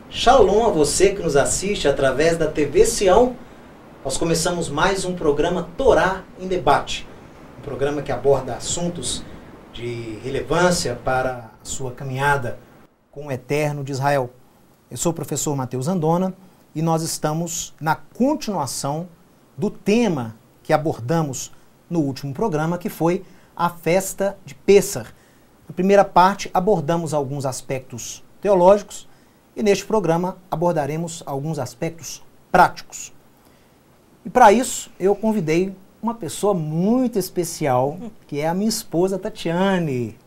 Shalom a você que nos assiste através da TV Sião. Nós começamos mais um programa Torá em Debate. Um programa que aborda assuntos de relevância para a sua caminhada com o Eterno de Israel. Eu sou o professor Matheus Andona e nós estamos na continuação do tema que abordamos no último programa, que foi a festa de Pêssar. Na primeira parte abordamos alguns aspectos teológicos e neste programa abordaremos alguns aspectos práticos. E para isso eu convidei uma pessoa muito especial, que é a minha esposa Tatiane.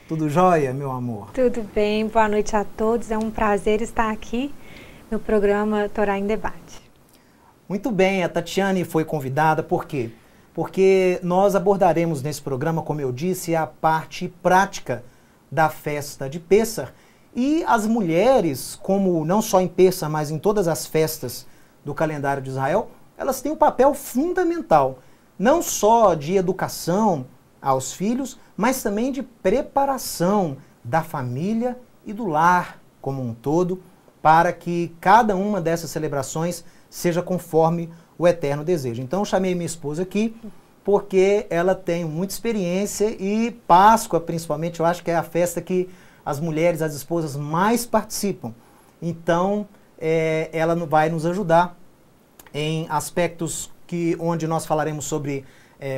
Tudo jóia, meu amor? Tudo bem, boa noite a todos. É um prazer estar aqui no programa Torá em Debate. Muito bem, a Tatiane foi convidada, por quê? Porque nós abordaremos nesse programa, como eu disse, a parte prática da festa de Pêssar. E as mulheres, como não só em Pêssar, mas em todas as festas do calendário de Israel, elas têm um papel fundamental, não só de educação aos filhos, mas também de preparação da família e do lar como um todo, para que cada uma dessas celebrações seja conforme o Eterno deseja. Então eu chamei minha esposa aqui, porque ela tem muita experiência e Páscoa, principalmente, eu acho que é a festa que as mulheres, as esposas mais participam. Então, ela vai nos ajudar em aspectos onde nós falaremos sobre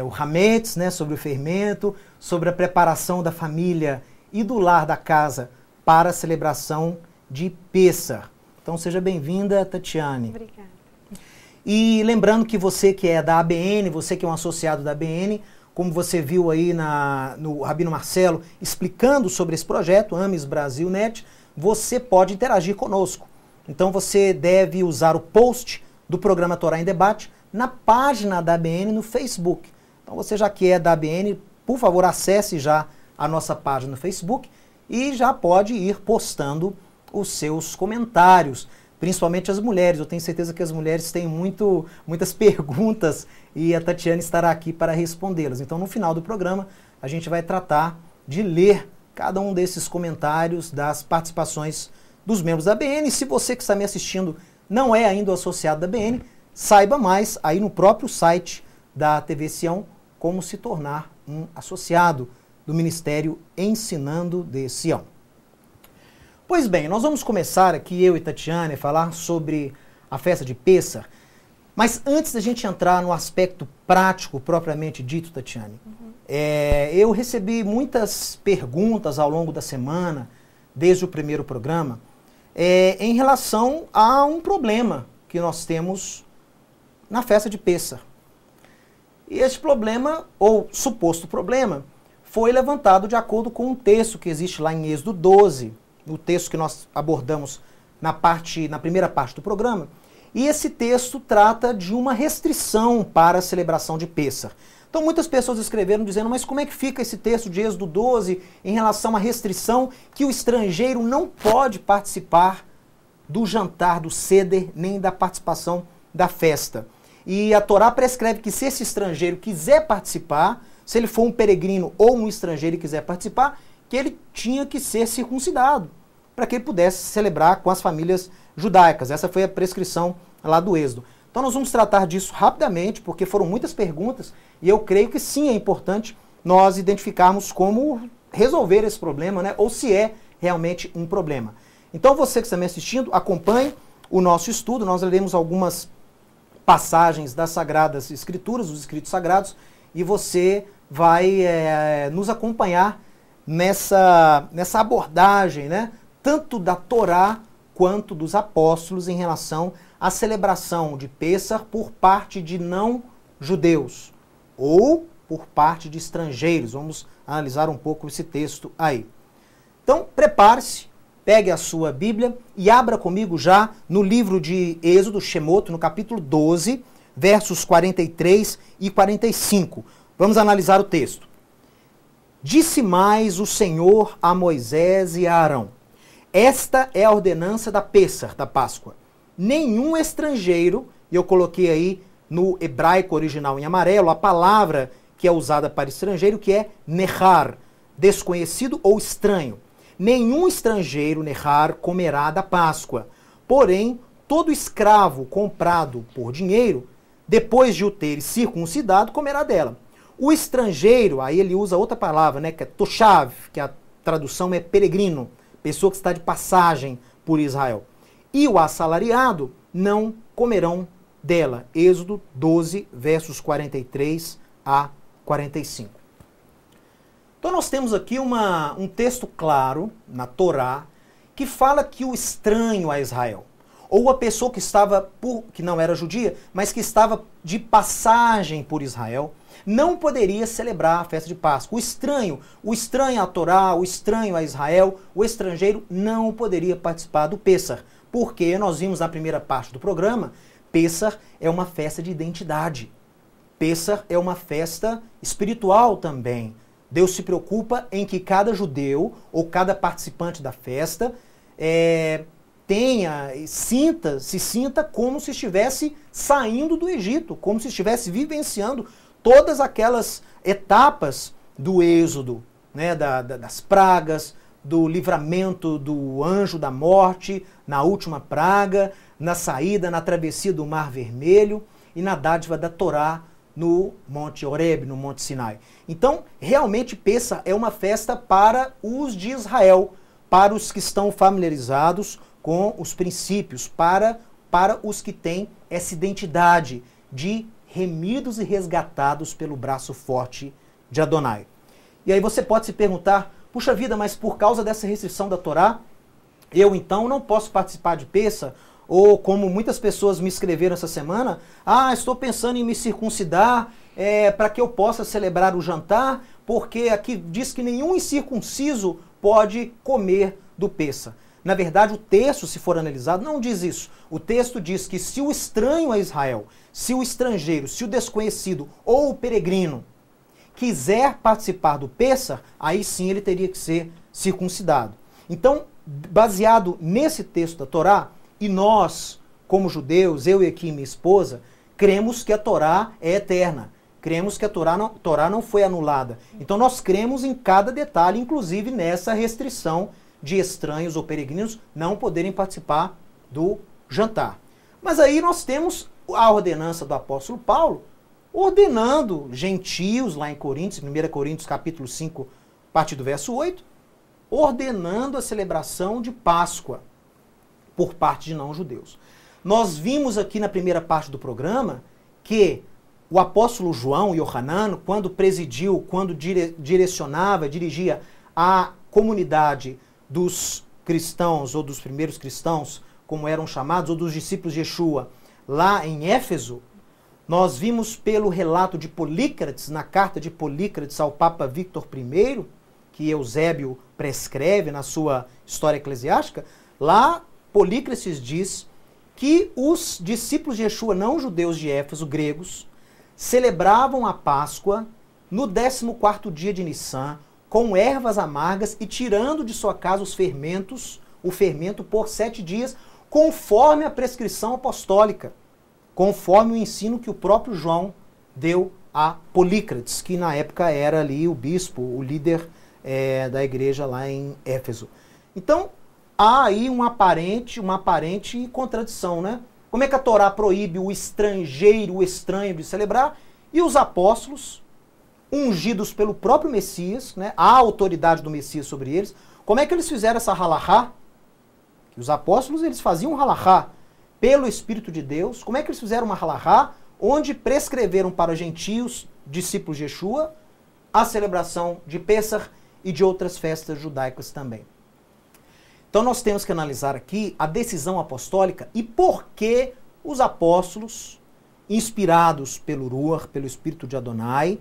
o hametz, né, sobre o fermento, sobre a preparação da família e do lar da casa para a celebração de Pêssar. Então, seja bem-vinda, Tatiane. Obrigada. E lembrando que você que é da ABN, você que é um associado da ABN, como você viu aí no Rabino Marcelo explicando sobre esse projeto, Ames Brasil Net, você pode interagir conosco. Então você deve usar o post do programa Torá em Debate na página da ABN no Facebook. Então você já que é da ABN, por favor, acesse já a nossa página no Facebook e já pode ir postando os seus comentários. Principalmente as mulheres. Eu tenho certeza que as mulheres têm muitas perguntas e a Tatiane estará aqui para respondê-las. Então, no final do programa, a gente vai tratar de ler cada um desses comentários das participações dos membros da BN. Se você que está me assistindo não é ainda o associado da BN, saiba mais aí no próprio site da TV Sião como se tornar um associado do Ministério Ensinando de Sião. Pois bem, nós vamos começar aqui, eu e Tatiane, a falar sobre a festa de Pêssar. Mas antes da gente entrar no aspecto prático propriamente dito, Tatiane, eu recebi muitas perguntas ao longo da semana, desde o primeiro programa, em relação a um problema que nós temos na festa de Pêssar. E esse problema, ou suposto problema, foi levantado de acordo com um texto que existe lá em Êxodo 12, no texto que nós abordamos na primeira parte do programa, e esse texto trata de uma restrição para a celebração de Pêssar. Então muitas pessoas escreveram dizendo, mas como é que fica esse texto de Êxodo 12 em relação à restrição que o estrangeiro não pode participar do jantar, do seder, nem da participação da festa? E a Torá prescreve que se esse estrangeiro quiser participar, se ele for um peregrino ou um estrangeiro e quiser participar, que ele tinha que ser circuncidado, para que ele pudesse celebrar com as famílias judaicas. Essa foi a prescrição lá do Êxodo. Então nós vamos tratar disso rapidamente, porque foram muitas perguntas, e eu creio que sim, é importante nós identificarmos como resolver esse problema, né, ou se é realmente um problema. Então você que está me assistindo, acompanhe o nosso estudo, nós leremos algumas passagens das Sagradas Escrituras, dos Escritos Sagrados, e você vai nos acompanhar nessa abordagem, né, tanto da Torá quanto dos apóstolos em relação à celebração de Pêssar por parte de não-judeus ou por parte de estrangeiros. Vamos analisar um pouco esse texto aí. Então, prepare-se, pegue a sua Bíblia e abra comigo já no livro de Êxodo, Shemot, no capítulo 12, versos 43 e 45. Vamos analisar o texto. Disse mais o Senhor a Moisés e a Arão: esta é a ordenança da Pêssar, da Páscoa. Nenhum estrangeiro, e eu coloquei aí no hebraico original em amarelo a palavra que é usada para estrangeiro, que é nehar, desconhecido ou estranho. Nenhum estrangeiro, nehar, comerá da Páscoa. Porém, todo escravo comprado por dinheiro, depois de o ter circuncidado, comerá dela. O estrangeiro, aí ele usa outra palavra, né, que é toshav, que a tradução é peregrino, pessoa que está de passagem por Israel. E o assalariado não comerão dela. Êxodo 12, versos 43 a 45. Então nós temos aqui um texto claro na Torá que fala que o estranho a Israel, ou a pessoa que não era judia, mas que estava de passagem por Israel, não poderia celebrar a festa de Páscoa. O estranho à Torá, o estranho a Israel, o estrangeiro não poderia participar do Pêssar, porque nós vimos na primeira parte do programa, Pêssar é uma festa de identidade. Pêssar é uma festa espiritual também. Deus se preocupa em que cada judeu ou cada participante da festa se sinta como se estivesse saindo do Egito, como se estivesse vivenciando todas aquelas etapas do êxodo, né, das pragas, do livramento do anjo da morte, na última praga, na saída, na travessia do Mar Vermelho e na dádiva da Torá no Monte Horeb, no Monte Sinai. Então, realmente, Pêssar é uma festa para os de Israel, para os que estão familiarizados com os princípios, para os que têm essa identidade de remidos e resgatados pelo braço forte de Adonai. E aí você pode se perguntar, puxa vida, mas por causa dessa restrição da Torá, eu então não posso participar de Pêssar? Ou como muitas pessoas me escreveram essa semana, estou pensando em me circuncidar para que eu possa celebrar o jantar, porque aqui diz que nenhum incircunciso pode comer do Pêssar. Na verdade, o texto, se for analisado, não diz isso. O texto diz que se o estranho a Israel, se o estrangeiro, se o desconhecido ou o peregrino quiser participar do Pêssar, aí sim ele teria que ser circuncidado. Então, baseado nesse texto da Torá, e nós, como judeus, eu e aqui minha esposa, cremos que a Torá é eterna. Cremos que a Torá não foi anulada. Então nós cremos em cada detalhe, inclusive nessa restrição de estranhos ou peregrinos não poderem participar do jantar. Mas aí nós temos a ordenança do apóstolo Paulo, ordenando gentios, lá em Coríntios, 1 Coríntios capítulo 5, a partir do verso 8, ordenando a celebração de Páscoa por parte de não-judeus. Nós vimos aqui na primeira parte do programa que o apóstolo João, Yohanan, quando presidiu, quando dirigia a comunidade dos cristãos, ou dos primeiros cristãos, como eram chamados, ou dos discípulos de Yeshua, lá em Éfeso, nós vimos pelo relato de Polícrates, na carta de Polícrates ao Papa Victor I, que Eusébio prescreve na sua História Eclesiástica, lá Polícrates diz que os discípulos de Yeshua não judeus de Éfeso, gregos, celebravam a Páscoa no 14º dia de Nissan, com ervas amargas e tirando de sua casa o fermento por 7 dias, conforme a prescrição apostólica, conforme o ensino que o próprio João deu a Polícrates, que na época era ali o bispo, o líder da igreja lá em Éfeso. Então, há aí uma aparente contradição, né? Como é que a Torá proíbe o estrangeiro, o estranho de celebrar, e os apóstolos, ungidos pelo próprio Messias, né, a autoridade do Messias sobre eles, como é que eles fizeram essa halachá? Os apóstolos, eles faziam halachá pelo Espírito de Deus. Como é que eles fizeram uma halachá onde prescreveram para gentios, discípulos de Yeshua, a celebração de Pêssar e de outras festas judaicas também? Então nós temos que analisar aqui a decisão apostólica e por que os apóstolos, inspirados pelo Ruach, pelo Espírito de Adonai,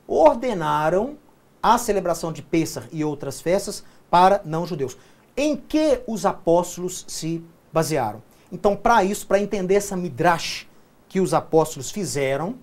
ordenaram a celebração de Pêssar e outras festas para não-judeus. Em que os apóstolos se basearam? Então, para isso, para entender essa midrash que os apóstolos fizeram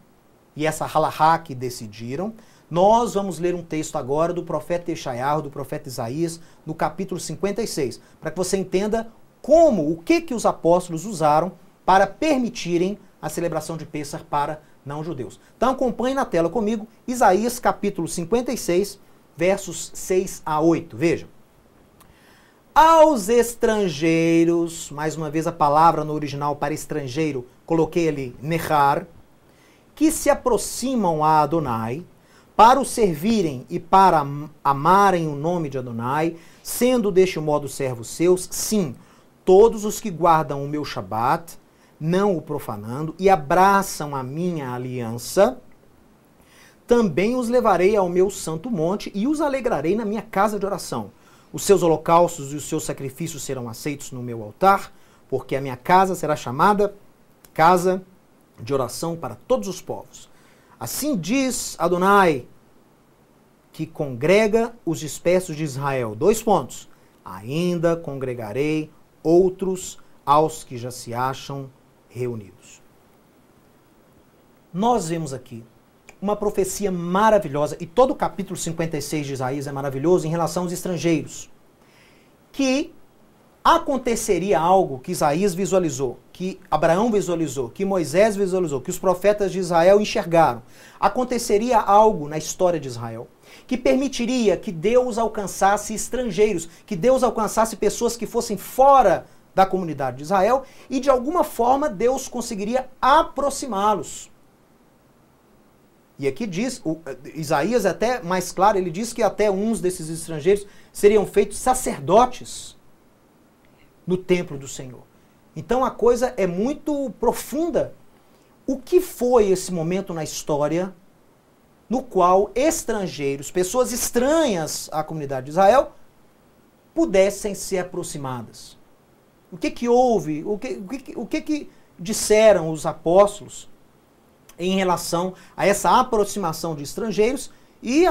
e essa halachá que decidiram, nós vamos ler um texto agora do profeta Yeshayahu, do profeta Isaías, no capítulo 56, para que você entenda o que os apóstolos usaram para permitirem a celebração de Pêssar para não judeus. Então acompanhe na tela comigo Isaías capítulo 56, versos 6 a 8. Veja. Aos estrangeiros, mais uma vez a palavra no original para estrangeiro, coloquei ali, nehar, que se aproximam a Adonai, para o servirem e para amarem o nome de Adonai, sendo deste modo servos seus, sim, todos os que guardam o meu Shabat, não o profanando, e abraçam a minha aliança, também os levarei ao meu santo monte e os alegrarei na minha casa de oração. Os seus holocaustos e os seus sacrifícios serão aceitos no meu altar, porque a minha casa será chamada casa de oração para todos os povos. Assim diz Adonai, que congrega os dispersos de Israel. 2 pontos. Ainda congregarei outros aos que já se acham reunidos. Nós vemos aqui uma profecia maravilhosa, e todo o capítulo 56 de Isaías é maravilhoso em relação aos estrangeiros, que aconteceria algo que Isaías visualizou, que Abraão visualizou, que Moisés visualizou, que os profetas de Israel enxergaram. Aconteceria algo na história de Israel que permitiria que Deus alcançasse estrangeiros, que Deus alcançasse pessoas que fossem fora da comunidade de Israel e de alguma forma Deus conseguiria aproximá-los. E aqui diz, Isaías é até mais claro, ele diz que até uns desses estrangeiros seriam feitos sacerdotes no templo do Senhor. Então a coisa é muito profunda. O que foi esse momento na história no qual estrangeiros, pessoas estranhas à comunidade de Israel, pudessem ser aproximadas? O que houve? O que disseram os apóstolos em relação a essa aproximação de estrangeiros e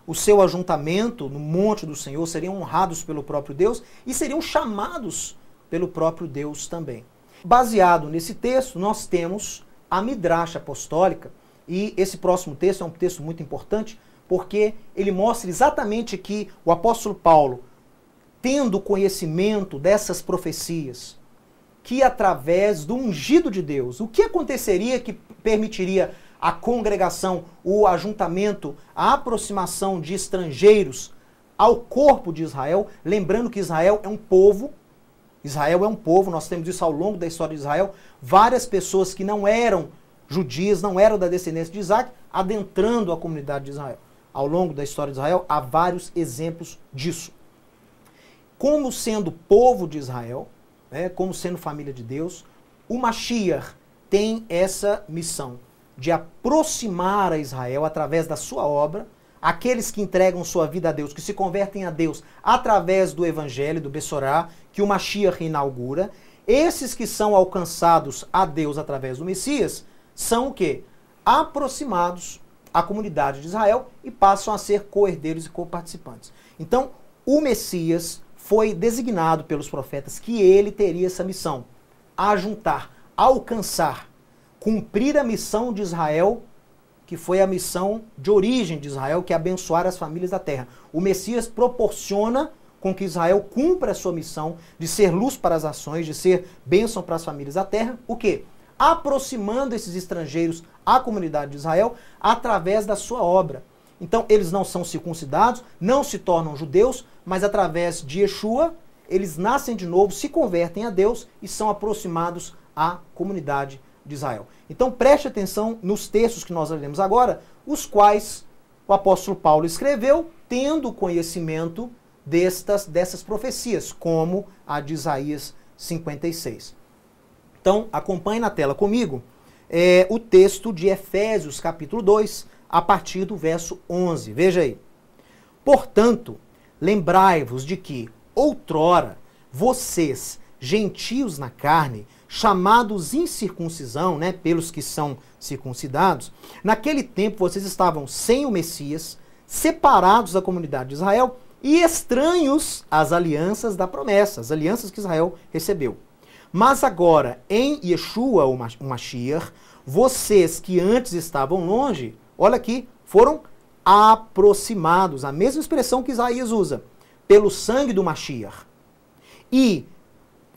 o seu ajuntamento no monte do Senhor? Seriam honrados pelo próprio Deus e seriam chamados pelo próprio Deus também. Baseado nesse texto, nós temos a Midrash apostólica, e esse próximo texto é um texto muito importante, porque ele mostra exatamente que o apóstolo Paulo, tendo conhecimento dessas profecias, que através do ungido de Deus, o que aconteceria que permitiria a congregação, o ajuntamento, a aproximação de estrangeiros ao corpo de Israel, lembrando que Israel é um povo, nós temos isso ao longo da história de Israel, várias pessoas que não eram judias, não eram da descendência de Isaac, adentrando a comunidade de Israel. Ao longo da história de Israel, há vários exemplos disso. Como sendo povo de Israel, como sendo família de Deus, o Mashiach tem essa missão de aproximar a Israel através da sua obra, aqueles que entregam sua vida a Deus, que se convertem a Deus através do Evangelho, do Bessorá, que o Mashiach inaugura. Esses que são alcançados a Deus através do Messias são o quê? Aproximados à comunidade de Israel e passam a ser co-herdeiros e co-participantes. Então, o Messias foi designado pelos profetas que ele teria essa missão, ajuntar, alcançar, cumprir a missão de Israel, que foi a missão de origem de Israel, que é abençoar as famílias da terra. O Messias proporciona com que Israel cumpra a sua missão de ser luz para as nações, de ser bênção para as famílias da terra. O quê? Aproximando esses estrangeiros à comunidade de Israel através da sua obra. Então, eles não são circuncidados, não se tornam judeus, mas através de Yeshua, eles nascem de novo, se convertem a Deus e são aproximados à comunidade de Israel. Então, preste atenção nos textos que nós lemos agora, os quais o apóstolo Paulo escreveu, tendo conhecimento dessas profecias, como a de Isaías 56. Então, acompanhe na tela comigo o texto de Efésios, capítulo 2, a partir do verso 11. Veja aí. Portanto, lembrai-vos de que, outrora, vocês, gentios na carne, chamados incircuncisão, pelos que são circuncidados, naquele tempo vocês estavam sem o Messias, separados da comunidade de Israel e estranhos às alianças da promessa, as alianças que Israel recebeu. Mas agora, em Yeshua, o Mashiach, vocês que antes estavam longe, olha aqui, foram aproximados, a mesma expressão que Isaías usa, pelo sangue do Mashiach. E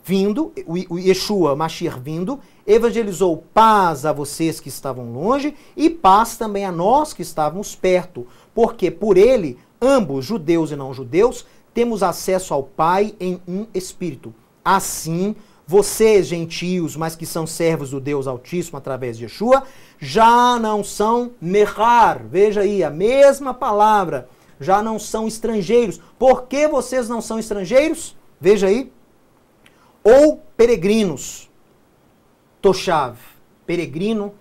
vindo, o Yeshua, Mashiach vindo, evangelizou paz a vocês que estavam longe e paz também a nós que estávamos perto, porque por ele, ambos, judeus e não judeus, temos acesso ao Pai em um Espírito. Assim, vocês, gentios, mas que são servos do Deus Altíssimo através de Yeshua, já não são nehar, veja aí, a mesma palavra, já não são estrangeiros. Por que vocês não são estrangeiros? Veja aí. Ou peregrinos. Toshav, peregrino.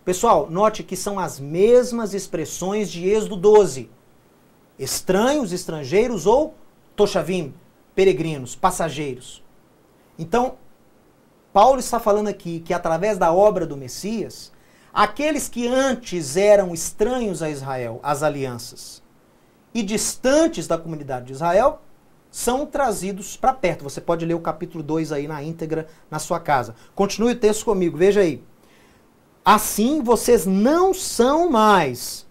Pessoal, note que são as mesmas expressões de Êxodo 12. Estranhos, estrangeiros ou toshavim, peregrinos, passageiros. Então, Paulo está falando aqui que através da obra do Messias, aqueles que antes eram estranhos a Israel, às alianças, e distantes da comunidade de Israel, são trazidos para perto. Você pode ler o capítulo 2 aí na íntegra na sua casa. Continue o texto comigo, veja aí. Assim vocês não são mais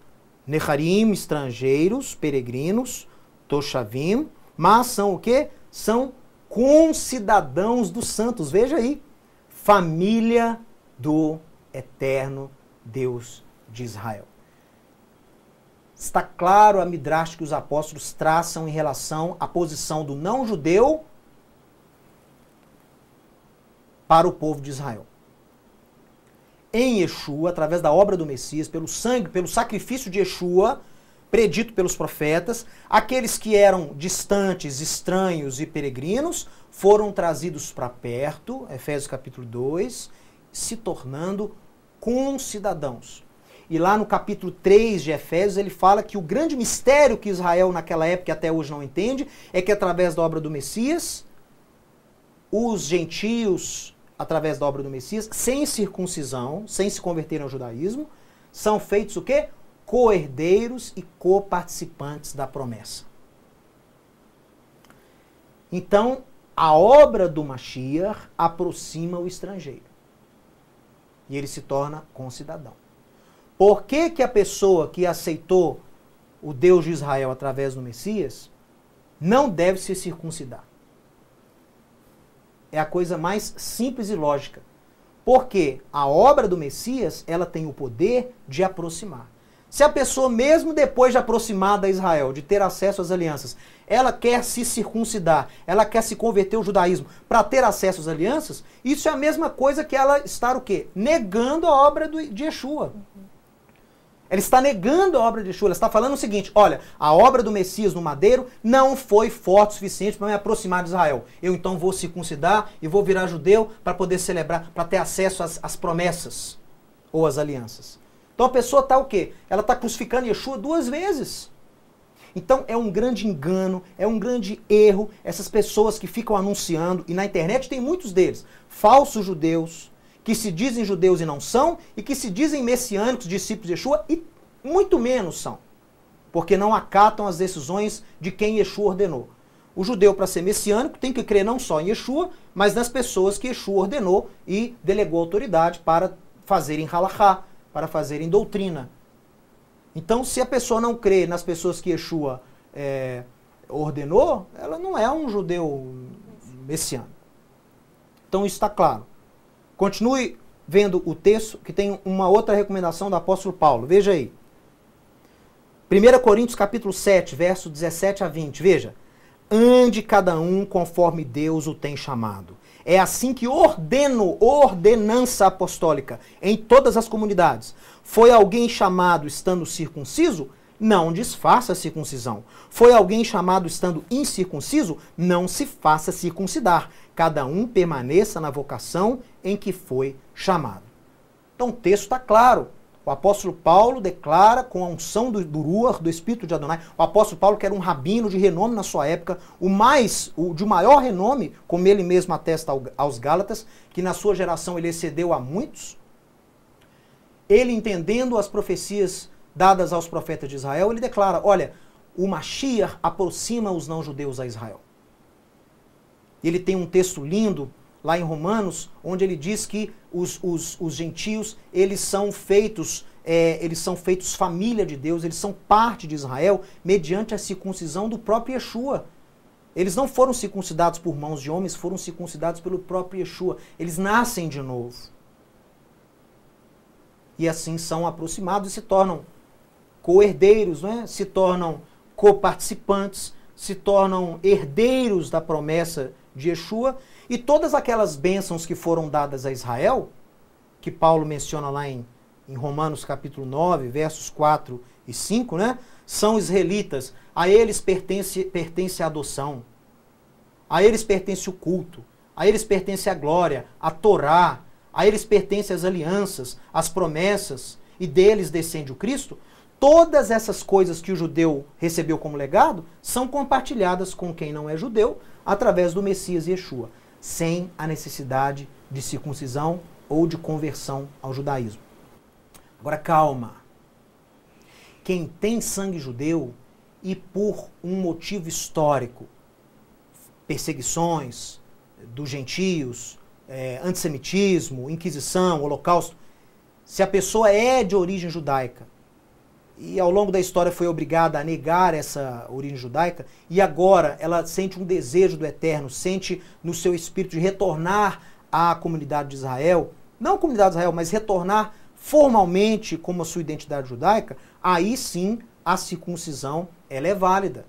neharim, estrangeiros, peregrinos, toshavim, mas são o quê? São concidadãos dos santos. Veja aí. Família do eterno Deus de Israel. Está claro a midrash que os apóstolos traçam em relação à posição do não-judeu para o povo de Israel. Em Yeshua, através da obra do Messias, pelo sangue, pelo sacrifício de Yeshua, predito pelos profetas, aqueles que eram distantes, estranhos e peregrinos foram trazidos para perto, Efésios capítulo 2, se tornando concidadãos. E lá no capítulo 3 de Efésios ele fala que o grande mistério que Israel naquela época e até hoje não entende é que através da obra do Messias, os gentios, através da obra do Messias, sem circuncisão, sem se converterem ao judaísmo, são feitos o quê? Co-herdeiros e co-participantes da promessa. Então, a obra do Mashiach aproxima o estrangeiro. E ele se torna concidadão. Por que que a pessoa que aceitou o Deus de Israel através do Messias não deve se circuncidar? É a coisa mais simples e lógica. Porque a obra do Messias, ela tem o poder de aproximar. Se a pessoa, mesmo depois de aproximada a Israel, de ter acesso às alianças, ela quer se circuncidar, ela quer se converter ao judaísmo para ter acesso às alianças, isso é a mesma coisa que ela estar o quê? Negando a obra de Yeshua. Ela está negando a obra de Yeshua, ela está falando o seguinte, olha, a obra do Messias no madeiro não foi forte o suficiente para me aproximar de Israel. Eu então vou circuncidar e vou virar judeu para poder celebrar, para ter acesso às promessas ou às alianças. Então a pessoa está o quê? Ela está crucificando Yeshua 2 vezes. Então é um grande engano, é um grande erro, essas pessoas que ficam anunciando, e na internet tem muitos deles, falsos judeus, que se dizem judeus e não são, e que se dizem messiânicos, discípulos de Yeshua, e muito menos são, porque não acatam as decisões de quem Yeshua ordenou. O judeu, para ser messiânico, tem que crer não só em Yeshua, mas nas pessoas que Yeshua ordenou e delegou autoridade para fazerem halachá, para fazerem doutrina. Então, se a pessoa não crê nas pessoas que Yeshua ordenou, ela não é um judeu messiânico. Então, isso está claro. Continue vendo o texto, que tem uma outra recomendação do apóstolo Paulo. Veja aí. 1 Coríntios capítulo 7, verso 17 a 20. Veja. Ande cada um conforme Deus o tem chamado. É assim que ordeno, ordenança apostólica, em todas as comunidades. Foi alguém chamado estando circunciso? Não desfaça a circuncisão. Foi alguém chamado estando incircunciso? Não se faça circuncidar. Cada um permaneça na vocação em que foi chamado. Então o texto está claro. O apóstolo Paulo declara com a unção do Ruach, do Espírito de Adonai. O apóstolo Paulo, que era um rabino de renome na sua época, o de maior renome, como ele mesmo atesta aos Gálatas, que na sua geração ele excedeu a muitos. Ele, entendendo as profecias dadas aos profetas de Israel, ele declara, olha, o Mashiach aproxima os não-judeus a Israel. Ele tem um texto lindo lá em Romanos, onde ele diz que os gentios, eles são feitos família de Deus, eles são parte de Israel, mediante a circuncisão do próprio Yeshua. Eles não foram circuncidados por mãos de homens, foram circuncidados pelo próprio Yeshua. Eles nascem de novo. E assim são aproximados e se tornam co-herdeiros, né? Se tornam coparticipantes, se tornam herdeiros da promessa de Yeshua. E todas aquelas bênçãos que foram dadas a Israel, que Paulo menciona lá em Romanos capítulo 9, versos 4 e 5, né? São israelitas. A eles pertence a adoção. A eles pertence o culto. A eles pertence a glória, a Torá. A eles pertence as alianças, as promessas. E deles descende o Cristo. Todas essas coisas que o judeu recebeu como legado são compartilhadas com quem não é judeu através do Messias Yeshua, sem a necessidade de circuncisão ou de conversão ao judaísmo. Agora calma. Quem tem sangue judeu e por um motivo histórico, perseguições dos gentios, antissemitismo, inquisição, holocausto, se a pessoa é de origem judaica e ao longo da história foi obrigada a negar essa origem judaica e agora ela sente um desejo do Eterno, sente no seu espírito de retornar à comunidade de Israel, não a comunidade de Israel, mas retornar formalmente como a sua identidade judaica, aí sim a circuncisão ela é válida.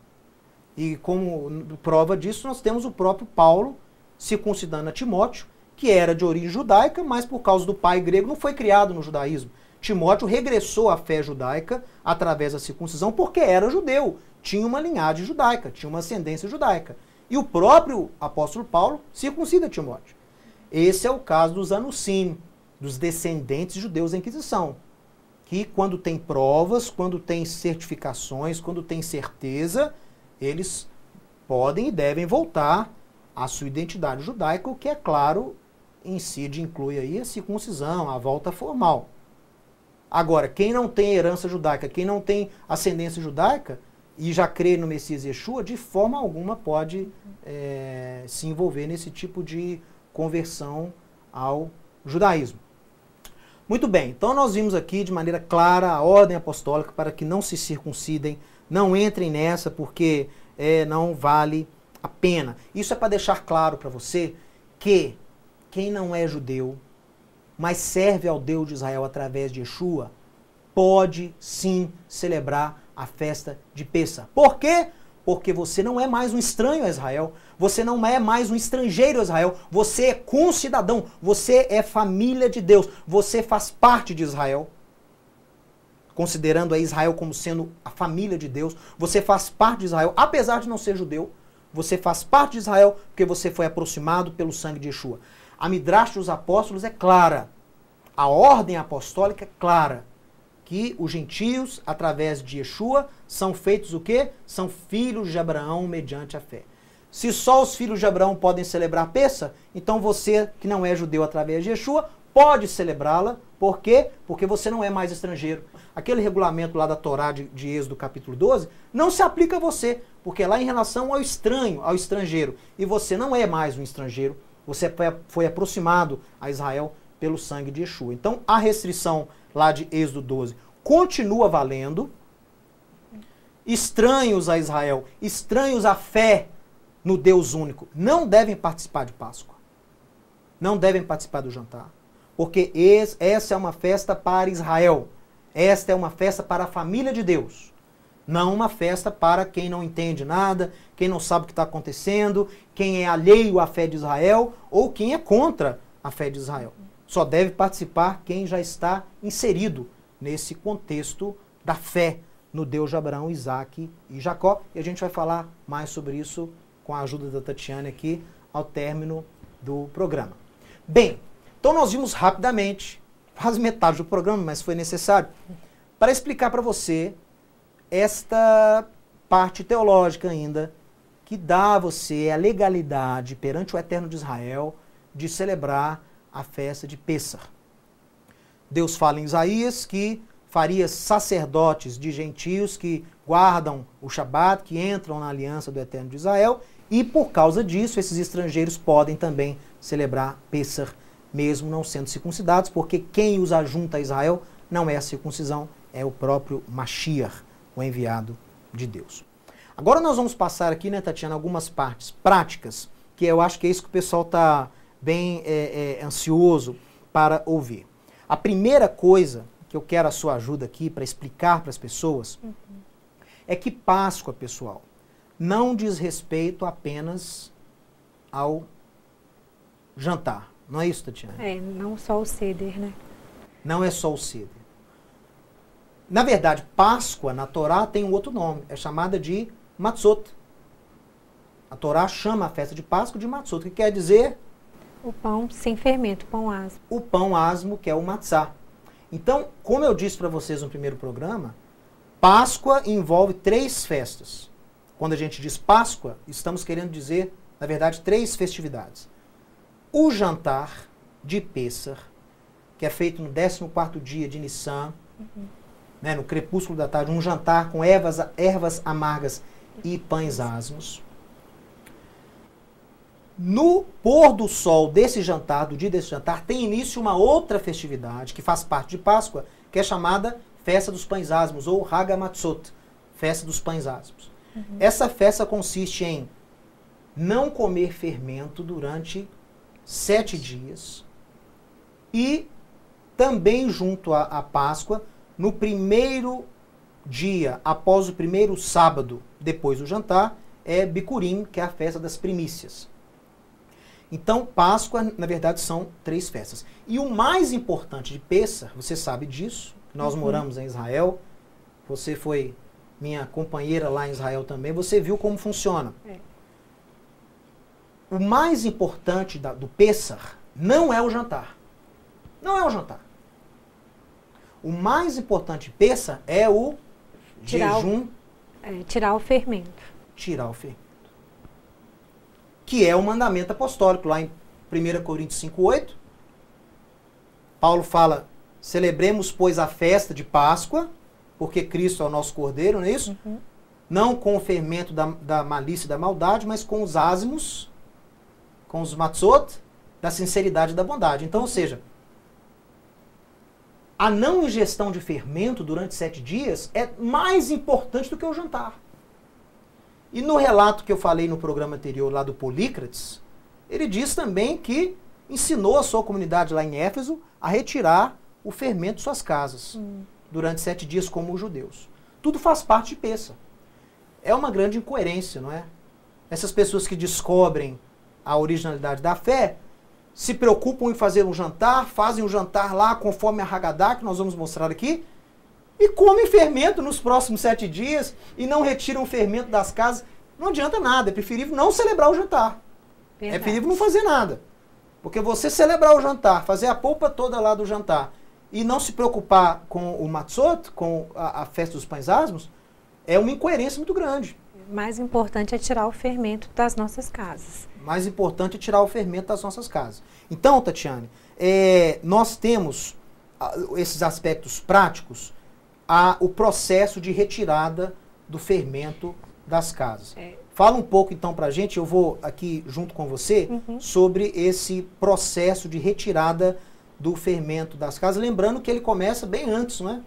E como prova disso nós temos o próprio Paulo circuncidando a Timóteo, que era de origem judaica, mas por causa do pai grego não foi criado no judaísmo. Timóteo regressou à fé judaica através da circuncisão porque era judeu, tinha uma linhagem judaica, tinha uma ascendência judaica. E o próprio apóstolo Paulo circuncida Timóteo. Esse é o caso dos Anusim, dos descendentes judeus da Inquisição, que quando tem provas, quando tem certificações, quando tem certeza, eles podem e devem voltar à sua identidade judaica, o que é claro, incide, inclui aí a circuncisão, a volta formal. Agora, quem não tem herança judaica, quem não tem ascendência judaica e já crê no Messias Yeshua, de forma alguma pode se envolver nesse tipo de conversão ao judaísmo. Muito bem, então nós vimos aqui de maneira clara a ordem apostólica para que não se circuncidem, não entrem nessa porque não vale a pena. Isso é para deixar claro para você que quem não é judeu, mas serve ao Deus de Israel através de Yeshua, pode sim celebrar a festa de Pêssar. Por quê? Porque você não é mais um estranho a Israel, você não é mais um estrangeiro a Israel, você é concidadão, você é família de Deus, você faz parte de Israel. Considerando a Israel como sendo a família de Deus, você faz parte de Israel, apesar de não ser judeu, você faz parte de Israel porque você foi aproximado pelo sangue de Yeshua. A Midrash dos Apóstolos é clara, a ordem apostólica é clara, que os gentios, através de Yeshua, são feitos o quê? São filhos de Abraão mediante a fé. Se só os filhos de Abraão podem celebrar Pêssar, então você, que não é judeu através de Yeshua, pode celebrá-la. Por quê? Porque você não é mais estrangeiro. Aquele regulamento lá da Torá de Êxodo capítulo 12 não se aplica a você, porque é lá em relação ao estranho, ao estrangeiro. E você não é mais um estrangeiro, você foi aproximado a Israel pelo sangue de Yeshua. Então a restrição lá de Êxodo 12 continua valendo. Estranhos a Israel, estranhos à fé no Deus único, não devem participar de Páscoa. Não devem participar do jantar. Porque essa é uma festa para Israel. Esta é uma festa para a família de Deus. Não uma festa para quem não entende nada, quem não sabe o que está acontecendo, quem é alheio à fé de Israel ou quem é contra a fé de Israel. Só deve participar quem já está inserido nesse contexto da fé no Deus de Abraão, Isaac e Jacó. E a gente vai falar mais sobre isso com a ajuda da Tatiana aqui ao término do programa. Bem, então nós vimos rapidamente, quase metade do programa, mas foi necessário, para explicar para você esta parte teológica ainda, que dá a você a legalidade perante o Eterno de Israel de celebrar a festa de Pêssar. Deus fala em Isaías que faria sacerdotes de gentios que guardam o Shabat, que entram na aliança do Eterno de Israel, e por causa disso esses estrangeiros podem também celebrar Pêssar, mesmo não sendo circuncidados, porque quem os ajunta a Israel não é a circuncisão, é o próprio Mashiach, o enviado de Deus. Agora nós vamos passar aqui, né, Tatiana, algumas partes práticas, que eu acho que é isso que o pessoal está bem ansioso para ouvir. A primeira coisa que eu quero a sua ajuda aqui para explicar para as pessoas é que Páscoa, pessoal, não diz respeito apenas ao jantar. Não é isso, Tatiana? Não só o Seder, né? Não é só o Seder. Na verdade, Páscoa na Torá tem um outro nome. É chamada de Matzot. A Torá chama a festa de Páscoa de Matzot, que quer dizer... O pão sem fermento, pão asmo. O pão asmo, que é o matzá. Então, como eu disse para vocês no primeiro programa, Páscoa envolve 3 festas. Quando a gente diz Páscoa, estamos querendo dizer, na verdade, 3 festividades. O jantar de Pêssar, que é feito no 14º dia de Nissan, né, no crepúsculo da tarde, um jantar com ervas amargas e pães asmos. No pôr do sol desse jantar, do dia desse jantar, tem início uma outra festividade que faz parte de Páscoa, que é chamada Festa dos Pães Asmos, ou Hag HaMatzot, Festa dos Pães Asmos. Essa festa consiste em não comer fermento durante 7 dias e também junto à Páscoa, no primeiro dia, após o primeiro sábado depois do jantar, é Bikurim, que é a festa das primícias. Então, Páscoa, na verdade, são 3 festas. E o mais importante de Pêssar, você sabe disso, nós moramos em Israel, você foi minha companheira lá em Israel também, você viu como funciona. O mais importante do Pêssar não é o jantar. Não é o jantar. O mais importante de Pêssar é o jejum. Tirar o fermento. Tirar o fermento. Que é o mandamento apostólico, lá em 1 Coríntios 5,8. Paulo fala, celebremos, pois, a festa de Páscoa, porque Cristo é o nosso Cordeiro, não é isso? Não com o fermento da malícia e da maldade, mas com os ázimos, com os matzot, da sinceridade e da bondade. Então, ou seja, a não ingestão de fermento durante 7 dias é mais importante do que o jantar. E no relato que eu falei no programa anterior lá do Polícrates, ele diz também que ensinou a sua comunidade lá em Éfeso a retirar o fermento de suas casas durante 7 dias como os judeus. Tudo faz parte de Pêssar. É uma grande incoerência, não é? Essas pessoas que descobrem a originalidade da fé se preocupam em fazer um jantar, fazem um jantar lá conforme a Haggadah, que nós vamos mostrar aqui, e comem fermento nos próximos 7 dias e não retiram o fermento das casas. Não adianta nada, é preferível não celebrar o jantar. Verdade. É preferível não fazer nada. Porque você celebrar o jantar, fazer a polpa toda lá do jantar e não se preocupar com o matzot, com a festa dos pães asmos, é uma incoerência muito grande. Mais importante é tirar o fermento das nossas casas. Mais importante é tirar o fermento das nossas casas. Então, Tatiane, nós temos esses aspectos práticos, o processo de retirada do fermento das casas. Fala um pouco então pra gente, eu vou aqui junto com você, sobre esse processo de retirada do fermento das casas, lembrando que ele começa bem antes, não é?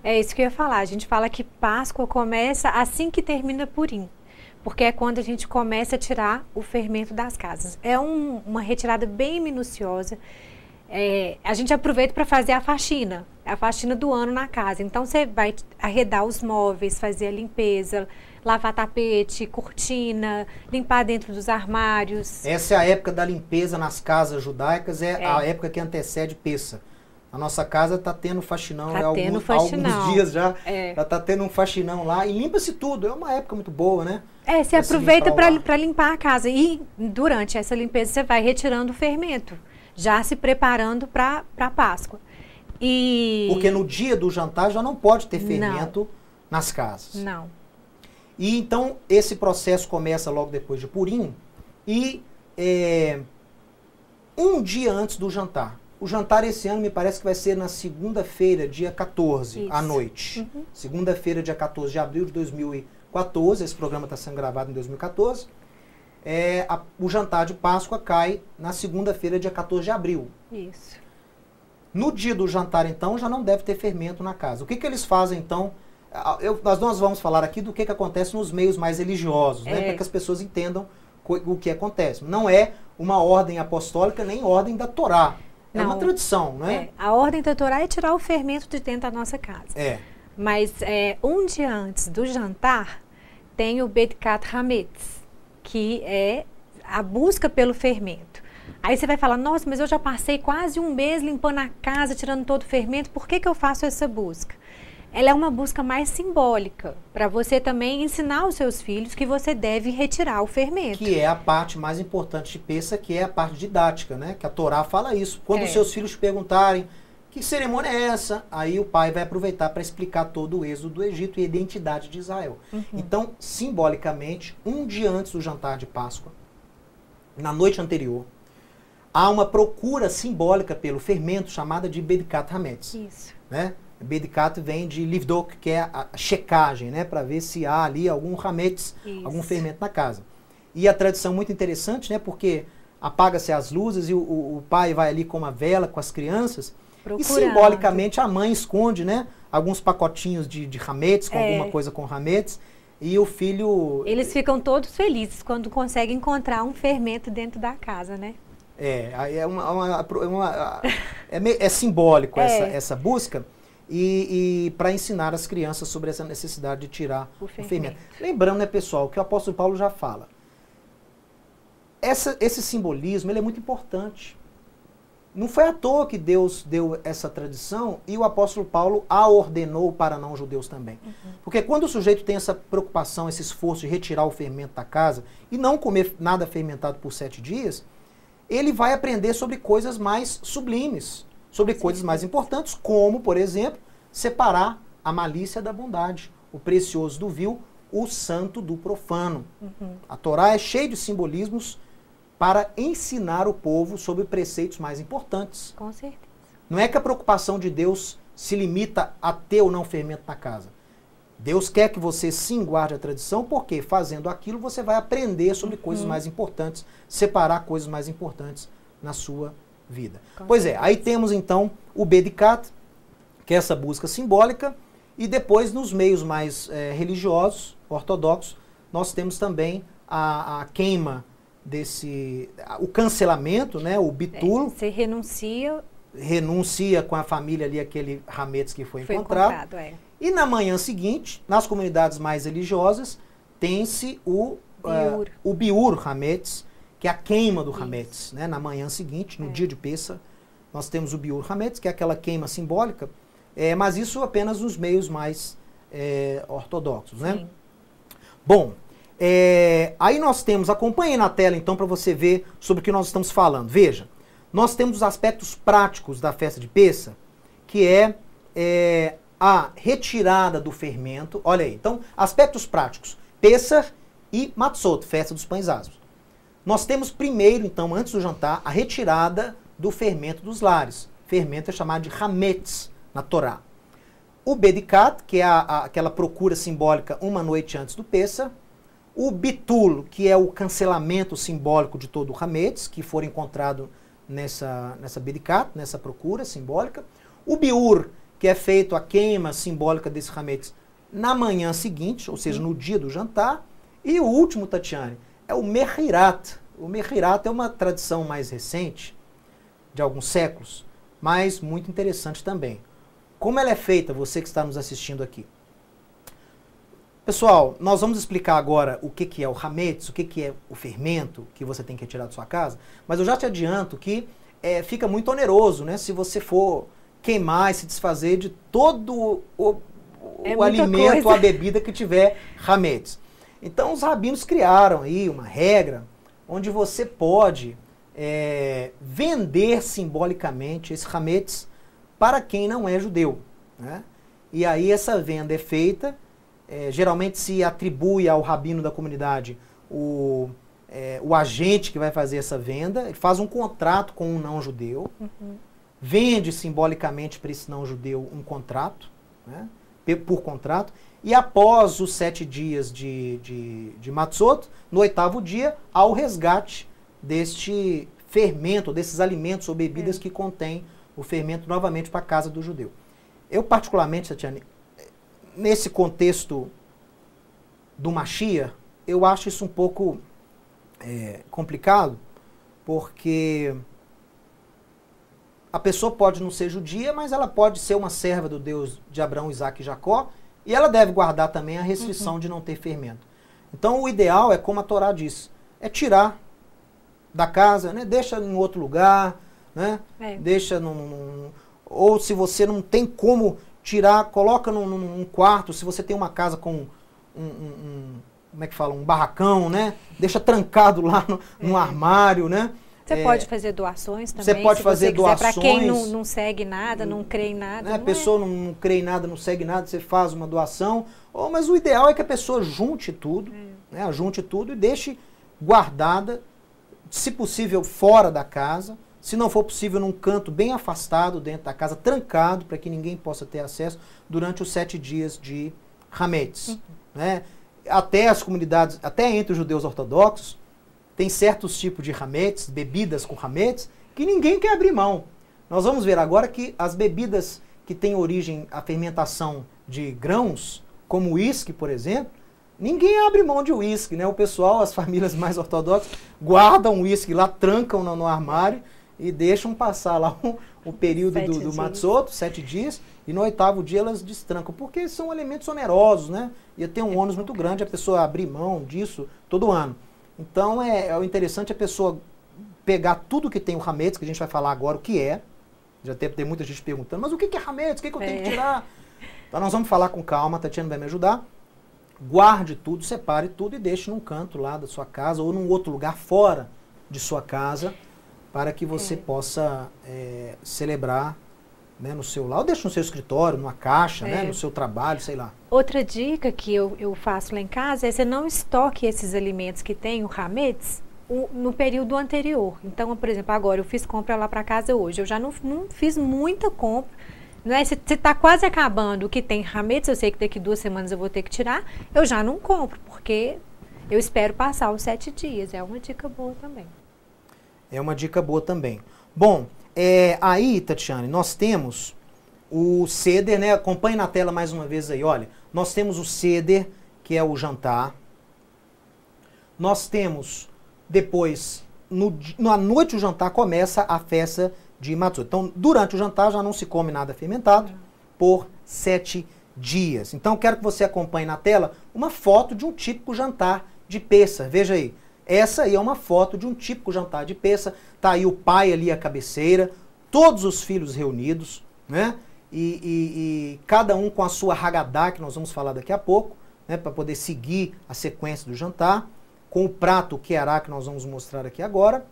É isso que eu ia falar, a gente fala que Páscoa começa assim que termina Purim, porque é quando a gente começa a tirar o fermento das casas. É uma retirada bem minuciosa. A gente aproveita para fazer a faxina do ano na casa. Então você vai arredar os móveis, fazer a limpeza, lavar tapete, cortina, limpar dentro dos armários. Essa é a época da limpeza nas casas judaicas, a época que antecede Pêssar. A nossa casa está tendo faxinão, alguns dias já está tendo um faxinão lá e limpa-se tudo. É uma época muito boa, né? Você aproveita para limpar a casa e durante essa limpeza você vai retirando o fermento, já se preparando para a Páscoa. Porque no dia do jantar já não pode ter fermento nas casas. Não. E então esse processo começa logo depois de Purim e um dia antes do jantar. O jantar esse ano me parece que vai ser na segunda-feira, dia 14, à noite. Segunda-feira, dia 14 de abril de 2014. Esse programa está sendo gravado em 2014. O jantar de Páscoa cai na segunda-feira, dia 14 de abril. Isso. No dia do jantar, então, já não deve ter fermento na casa. O que eles fazem, então? Nós vamos falar aqui do que acontece nos meios mais religiosos, né? Para que as pessoas entendam o que acontece. Não é uma ordem apostólica nem ordem da Torá. É uma tradição, não é? A ordem da Torá é tirar o fermento de dentro da nossa casa. Mas um dia antes do jantar, tem o Bedikat Hametz, que é a busca pelo fermento. Aí você vai falar, nossa, mas eu já passei quase um mês limpando a casa, tirando todo o fermento, por que eu faço essa busca? Ela é uma busca mais simbólica, para você também ensinar aos seus filhos que você deve retirar o fermento. Que é a parte mais importante de Pêssah, que é a parte didática, né? Que a Torá fala isso. Quando os seus filhos perguntarem, que cerimônia é essa? Aí o pai vai aproveitar para explicar todo o êxodo do Egito e a identidade de Israel. Então, simbolicamente, um dia antes do jantar de Páscoa, na noite anterior, há uma procura simbólica pelo fermento chamada de Bedikat Hametz. Isso. Né? Bedikat vem de livdok, que é a checagem, né? Para ver se há ali algum hametz, algum fermento na casa. E a tradição muito interessante, né? Porque apaga-se as luzes e o pai vai ali com uma vela com as crianças. Procurando. E simbolicamente a mãe esconde, né? Alguns pacotinhos de hametz, com alguma coisa com hametz. E o filho... Eles ficam todos felizes quando conseguem encontrar um fermento dentro da casa, né? É simbólico essa busca. E para ensinar as crianças sobre essa necessidade de tirar o fermento. Lembrando, né, pessoal, que o apóstolo Paulo já fala. Esse simbolismo ele é muito importante. Não foi à toa que Deus deu essa tradição e o apóstolo Paulo a ordenou para não-judeus também. Porque quando o sujeito tem essa preocupação, esse esforço de retirar o fermento da casa e não comer nada fermentado por 7 dias, ele vai aprender sobre coisas mais sublimes. Sobre coisas mais importantes, como, por exemplo, separar a malícia da bondade, o precioso do vil, o santo do profano. A Torá é cheia de simbolismos para ensinar o povo sobre preceitos mais importantes. Com certeza. Não é que a preocupação de Deus se limita a ter ou não fermento na casa. Deus quer que você sim guarde a tradição, porque fazendo aquilo você vai aprender sobre coisas mais importantes, separar coisas mais importantes na sua vida. Pois é, aí temos então o Bedikat, que é essa busca simbólica, e depois nos meios mais religiosos, ortodoxos, nós temos também a queima o cancelamento, né, o bitul. Você renuncia com a família ali aquele hametz que foi encontrado. E na manhã seguinte, nas comunidades mais religiosas, tem-se o biur hametz, que é a queima do hametz, né? Na manhã seguinte, no dia de Pêssah, nós temos o biur hametz, que é aquela queima simbólica, mas isso apenas nos meios mais ortodoxos, né? Bom, aí nós temos, acompanhe na tela então para você ver sobre o que nós estamos falando. Veja, nós temos os aspectos práticos da festa de Pêssah, que é a retirada do fermento. Olha aí, então, aspectos práticos, Pêssah e Matzot, festa dos pães asmos. Nós temos primeiro, então, antes do jantar, a retirada do fermento dos lares. Fermento é chamado de hametz na Torá. O Bedikat, que é aquela procura simbólica uma noite antes do Pêssah. O Bitul, que é o cancelamento simbólico de todo o hametz, que for encontrado nessa Bedikat, nessa procura simbólica. O Biur, que é feito a queima simbólica desse hametz na manhã seguinte, ou seja, no dia do jantar. E o último, Tatiane, é o Mehirat. O Mehirat é uma tradição mais recente, de alguns séculos, mas muito interessante também. Como ela é feita, você que está nos assistindo aqui? Pessoal, nós vamos explicar agora o que é o hametz, o que é o fermento que você tem que retirar da sua casa, mas eu já te adianto que fica muito oneroso, né? Se você for queimar e se desfazer de todo o alimento, a bebida que tiver hametz. Então os rabinos criaram aí uma regra onde você pode vender simbolicamente esse hametz para quem não é judeu, né? E aí essa venda é feita, geralmente se atribui ao rabino da comunidade o agente que vai fazer essa venda, ele faz um contrato com um não judeu, vende simbolicamente para esse não judeu um contrato, né? Por contrato, e após os 7 dias de Matzot, no 8º dia, há o resgate deste fermento, desses alimentos ou bebidas que contêm o fermento novamente para a casa do judeu. Eu, particularmente, Tatiane, nesse contexto do Mashiach, eu acho isso um pouco complicado, porque a pessoa pode não ser judia, mas ela pode ser uma serva do Deus de Abraão, Isaac e Jacó, e ela deve guardar também a restrição de não ter fermento. Então o ideal é, como a Torá diz, é tirar da casa, né? Deixa em outro lugar, né? Deixa ou se você não tem como tirar, coloca num quarto, se você tem uma casa com como é que fala, um barracão, né? Deixa trancado lá no armário, né? Você pode fazer doações também. Você pode fazer doações. Para quem não segue nada, não crê em nada. Né? A pessoa não crê em nada, não segue nada, você faz uma doação. Mas o ideal é que a pessoa junte tudo, né? Junte tudo e deixe guardada, se possível fora da casa. Se não for possível, num canto bem afastado dentro da casa, trancado, para que ninguém possa ter acesso durante os 7 dias de Hametz. Né? Até as comunidades, até entre os judeus ortodoxos, tem certos tipos de hametz, bebidas com hametz, que ninguém quer abrir mão. Nós vamos ver agora que as bebidas que têm origem, a fermentação de grãos, como o uísque, por exemplo, ninguém abre mão de uísque, né? O pessoal, as famílias mais ortodoxas, guardam o uísque lá, trancam no armário e deixam passar lá o período do Matzot, 7 dias, e no 8º dia elas destrancam, porque são alimentos onerosos, né? Ia ter um ônus muito grande a pessoa abrir mão disso todo ano. Então, o interessante é a pessoa pegar tudo que tem o hametz, que a gente vai falar agora o que é. Já tem muita gente perguntando, mas o que é hametz? O que eu tenho que tirar? Então, nós vamos falar com calma, a Tatiana vai me ajudar. Guarde tudo, separe tudo e deixe num canto lá da sua casa ou num outro lugar fora de sua casa para que você possa celebrar, né, no seu lar. Ou deixe no seu escritório, numa caixa, né, no seu trabalho, sei lá. Outra dica que eu faço lá em casa é você não estoque esses alimentos que tem o hametz no período anterior. Então, por exemplo, agora eu fiz compra lá para casa hoje. Eu já não fiz muita compra. Não é? Se está quase acabando o que tem hametz, eu sei que daqui 2 semanas eu vou ter que tirar, eu já não compro, porque eu espero passar os 7 dias. É uma dica boa também. É uma dica boa também. Bom, aí, Tatiane, nós temos o seder, né? Acompanhe na tela mais uma vez aí, olha. Nós temos o seder, que é o jantar. Nós temos, depois, na noite do jantar, começa a festa de Matzot. Então, durante o jantar já não se come nada fermentado por 7 dias. Então, quero que você acompanhe na tela uma foto de um típico jantar de Pêssar. Veja aí. Essa aí é uma foto de um típico jantar de Pêssar. Tá aí o pai ali à cabeceira, todos os filhos reunidos, né? E cada um com a sua Haggadah, que nós vamos falar daqui a pouco, né? Para poder seguir a sequência do jantar, com o prato Keará, que nós vamos mostrar aqui agora,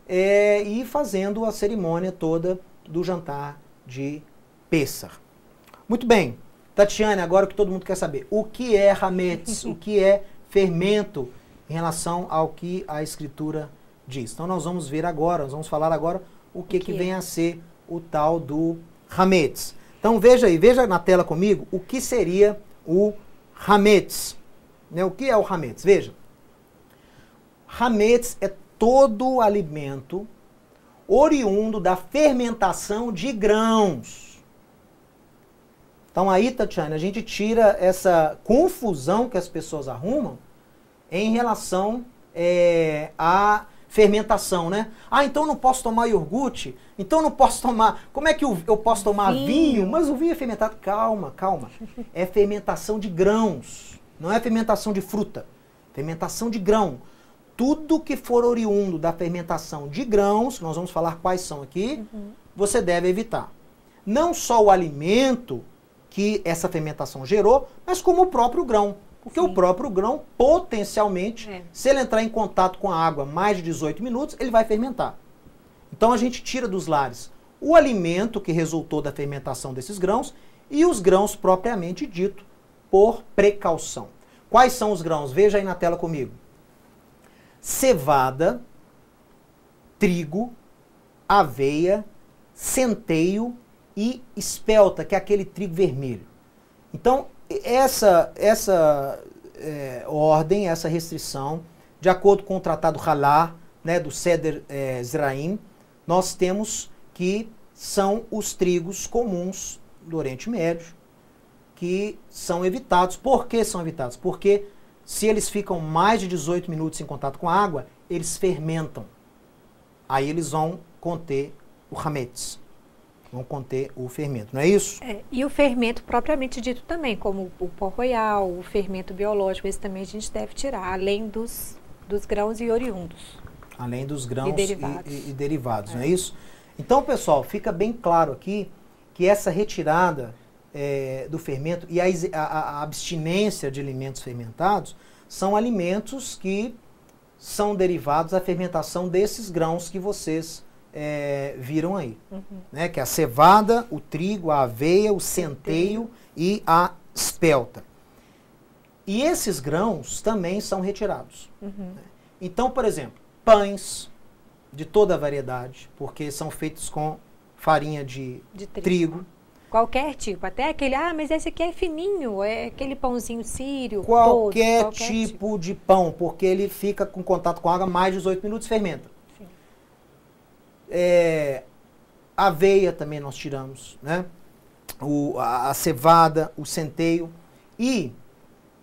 e fazendo a cerimônia toda do jantar de Pêssar. Muito bem. Tatiane, agora o que todo mundo quer saber. O que é hametz? O que é fermento em relação ao que a Escritura diz? Então nós vamos ver agora, nós vamos falar agora o que vem a ser o tal do hametz. Então veja aí, veja na tela comigo o que seria o hametz. Né? O que é o hametz? Veja. Hametz é todo alimento oriundo da fermentação de grãos. Então aí, Tatiana, a gente tira essa confusão que as pessoas arrumam em relação à fermentação, né? Ah, então eu não posso tomar iogurte? Então eu não posso tomar... Como é que eu posso tomar vinho? Mas o vinho é fermentado. Calma, calma. É fermentação de grãos. Não é fermentação de fruta. Fermentação de grão. Tudo que for oriundo da fermentação de grãos, nós vamos falar quais são aqui, você deve evitar. Não só o alimento que essa fermentação gerou, mas como o próprio grão. Porque o próprio grão, potencialmente, se ele entrar em contato com a água mais de 18 minutos, ele vai fermentar. Então a gente tira dos lares o alimento que resultou da fermentação desses grãos e os grãos propriamente dito, por precaução. Quais são os grãos? Veja aí na tela comigo. Cevada, trigo, aveia, centeio e espelta, que é aquele trigo vermelho. Então, essa ordem, essa restrição, de acordo com o Tratado Halá, né, do Seder Zeraim, nós temos que são os trigos comuns do Oriente Médio, que são evitados. Por que são evitados? Porque se eles ficam mais de 18 minutos em contato com a água, eles fermentam. Aí eles vão conter o hametz, vão conter o fermento, não é isso? E o fermento propriamente dito também, como o pó royal, o fermento biológico, esse também a gente deve tirar, além dos grãos e oriundos. Além dos grãos e derivados, não é isso? Então, pessoal, fica bem claro aqui que essa retirada do fermento e a abstinência de alimentos fermentados são alimentos que são derivados da fermentação desses grãos que vocês viram aí. Né? Que é a cevada, o trigo, a aveia, o centeio e a espelta. E esses grãos também são retirados. Né? Então, por exemplo, pães de toda a variedade, porque são feitos com farinha de trigo. Qualquer tipo, até aquele, mas esse aqui é fininho, é aquele pãozinho sírio. Qualquer tipo de pão, porque ele fica com contato com a água mais de 18 minutos e fermenta. Sim. Aveia também nós tiramos, né? A cevada, o centeio e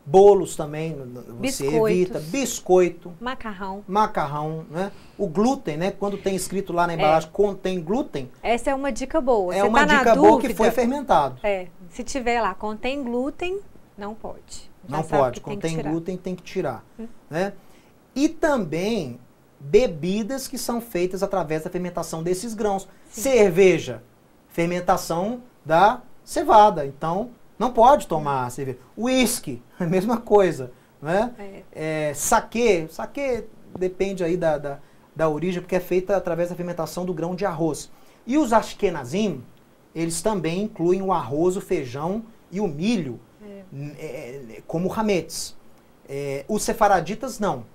bolos também, você evita, biscoito, macarrão, né? O glúten, né? Quando tem escrito lá na embalagem, contém glúten. Essa é uma dica boa. É uma dica boa que foi fermentado. Se tiver lá, contém glúten, não pode. Não pode, contém glúten, tem que tirar. Né? E também bebidas que são feitas através da fermentação desses grãos. Sim. Cerveja, fermentação da cevada, então não pode tomar cerveja. Uísque, a mesma coisa. Né? Saquê depende aí da origem, porque é feita através da fermentação do grão de arroz. E os ashkenazim, eles também incluem o arroz, o feijão e o milho como hametz. Os sefaraditas não.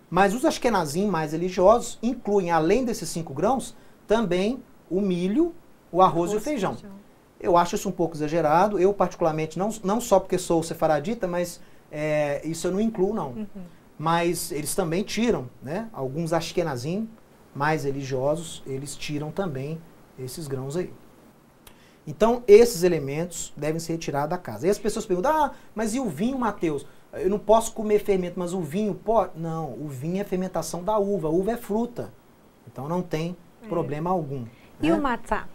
Mas os ashkenazim mais religiosos incluem, além desses 5 grãos, também o milho, o arroz e o feijão. Eu acho isso um pouco exagerado. Eu, particularmente, não só porque sou sefaradita, mas isso eu não incluo, não. Mas eles também tiram, né? Alguns ashkenazim mais religiosos, eles tiram também esses grãos aí. Então, esses elementos devem ser retirados da casa. E as pessoas perguntam, mas e o vinho, Mateus? Eu não posso comer fermento, mas o vinho pode? Não, o vinho é fermentação da uva. A uva é fruta. Então, não tem problema algum. E né? o matzá?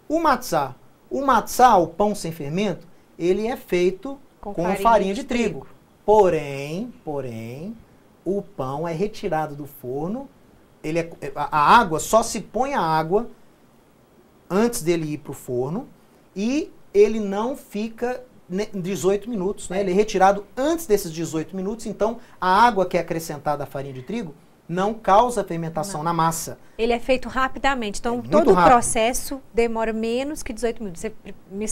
O matzá, o pão sem fermento, ele é feito com farinha de trigo. Porém, o pão é retirado do forno. A água, só se põe a água antes dele ir para o forno e ele não fica 18 minutos, né? Ele é retirado antes desses 18 minutos, então a água que é acrescentada à farinha de trigo não causa fermentação na massa. Ele é feito rapidamente, então todo o processo demora menos que 18 minutos. Você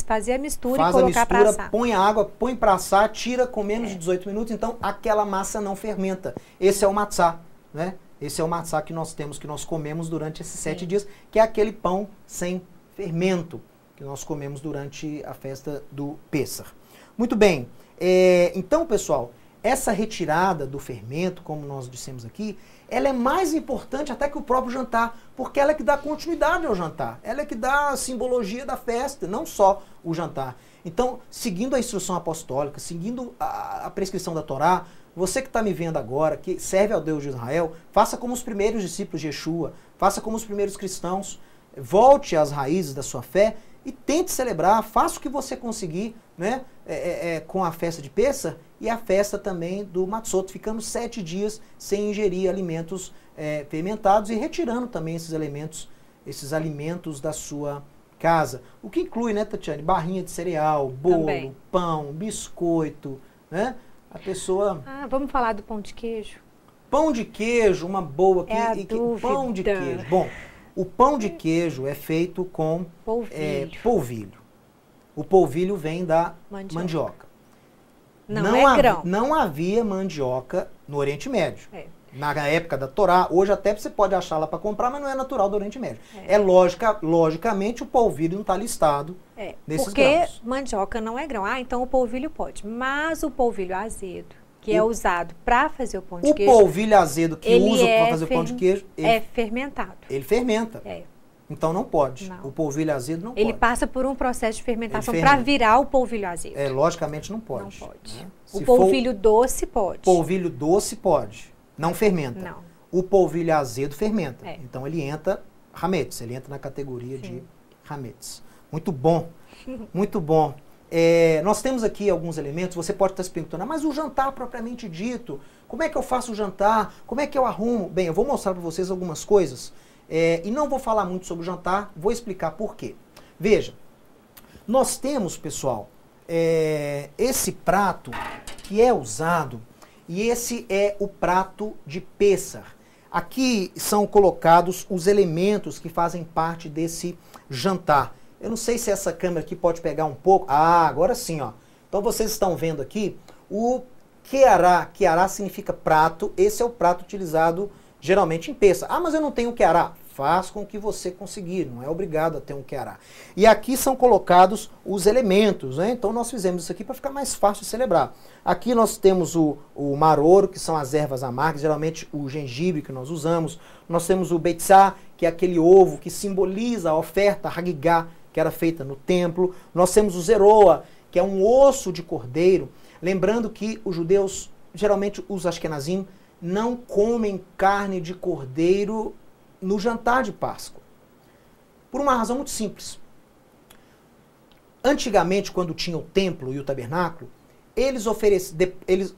fazia a mistura e colocar para assar. Põe a água, põe para assar, tira com menos de 18 minutos, então aquela massa não fermenta. Esse é o matzá, né? Esse é o matzá que nós temos, que nós comemos durante esses 7 dias, que é aquele pão sem fermento que nós comemos durante a festa do Pêssar. Muito bem. Então, pessoal, essa retirada do fermento, como nós dissemos aqui, ela é mais importante até que o próprio jantar, porque ela é que dá continuidade ao jantar. Ela é que dá a simbologia da festa, não só o jantar. Então, seguindo a instrução apostólica, seguindo a prescrição da Torá, você que está me vendo agora, que serve ao Deus de Israel, faça como os primeiros discípulos de Yeshua, faça como os primeiros cristãos, volte às raízes da sua fé e tente celebrar, faça o que você conseguir, né, com a festa de Pêssar e a festa também do Matzot, ficando 7 dias sem ingerir alimentos fermentados e retirando também esses alimentos da sua casa. O que inclui, né, Tatiane, barrinha de cereal, bolo, também pão, biscoito, né? A pessoa... vamos falar do pão de queijo? Pão de queijo, uma boa... Pão de queijo. Bom, o pão de queijo é feito com polvilho. O polvilho vem da mandioca. Não havia mandioca no Oriente Médio. Na época da Torá, hoje até você pode achar lá para comprar, mas não é natural do Oriente Médio. Logicamente, o polvilho não está listado nesses grãos. Porque mandioca não é grão. Então o polvilho pode. Mas o polvilho azedo, que é usado para fazer o pão de queijo... O polvilho azedo que usa para fazer o pão de queijo... é fermentado. Ele fermenta. Então não pode. Não. O polvilho azedo não pode. Ele passa por um processo de fermentação Ele para fermenta. virar o polvilho azedo. Logicamente não pode. Não pode. Né? O Se polvilho doce pode. polvilho doce pode. Não fermenta. Não. O polvilho azedo fermenta. É. Então ele entra hametz, ele entra na categoria Sim. de hametz. Muito bom. Muito bom. Nós temos aqui alguns elementos, você pode estar se perguntando, mas o jantar propriamente dito, como é que eu faço o jantar? Como é que eu arrumo? Bem, eu vou mostrar para vocês algumas coisas e não vou falar muito sobre o jantar, vou explicar por quê. Veja, nós temos, pessoal, esse prato que é usado e esse é o prato de Pêssar. Aqui são colocados os elementos que fazem parte desse jantar. Eu não sei se essa câmera aqui pode pegar um pouco. Ah, agora sim, ó. Então vocês estão vendo aqui o queará. Queará significa prato. Esse é o prato utilizado geralmente em Pêssar. Ah, mas eu não tenho queará. Faz com que você conseguir, não é obrigado a ter um queará. E aqui são colocados os elementos, né? Então nós fizemos isso aqui para ficar mais fácil de celebrar. Aqui nós temos o maroro, que são as ervas amargas, geralmente o gengibre que nós usamos. Nós temos o beitzá, que é aquele ovo que simboliza a oferta hagigá, que era feita no templo. Nós temos o zeroa, que é um osso de cordeiro. Lembrando que os judeus, geralmente os ashkenazim, não comem carne de cordeiro no jantar de Páscoa. Por uma razão muito simples. Antigamente, quando tinha o templo e o tabernáculo, eles ofereciam,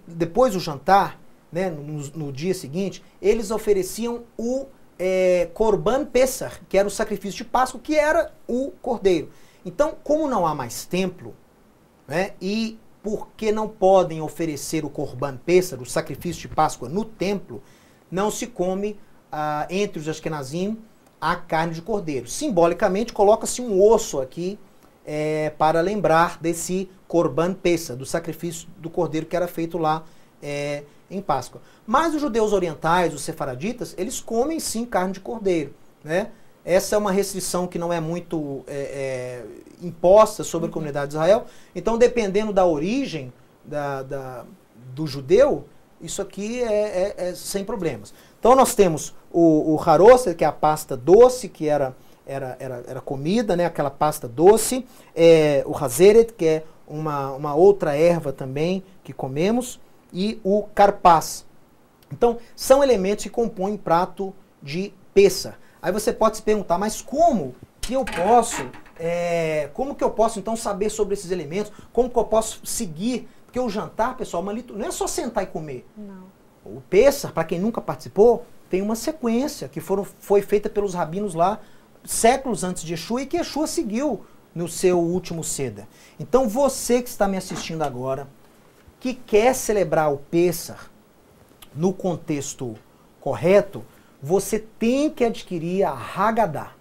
depois do jantar, né, no dia seguinte, eles ofereciam o Korban Pessar, que era o sacrifício de Páscoa, que era o cordeiro. Então, como não há mais templo, né, e porque não podem oferecer o Korban Pessar, o sacrifício de Páscoa, no templo, não se come entre os ashkenazim a carne de cordeiro. Simbolicamente, coloca-se um osso aqui para lembrar desse Korban Pessar, do sacrifício do cordeiro que era feito lá em Páscoa. Mas os judeus orientais, os sefaraditas, eles comem sim carne de cordeiro, né? Essa é uma restrição que não é muito imposta sobre a comunidade de Israel. Então, dependendo da origem do judeu, isso aqui é sem problemas. Então, nós temos o harosser, que é a pasta doce, que era comida, né? Aquela pasta doce. O hazeret, que é uma outra erva também que comemos. E o karpaz. Então, são elementos que compõem prato de Pêssar. Aí você pode se perguntar, mas como que eu posso então saber sobre esses elementos? Como que eu posso seguir? Porque o jantar, pessoal, não é só sentar e comer. Não. O Pêssar, para quem nunca participou, tem uma sequência que foi feita pelos rabinos lá séculos antes de Yeshua e que Yeshua seguiu no seu último Seder. Então você que está me assistindo agora, que quer celebrar o Pêssar no contexto correto, você tem que adquirir a Haggadah.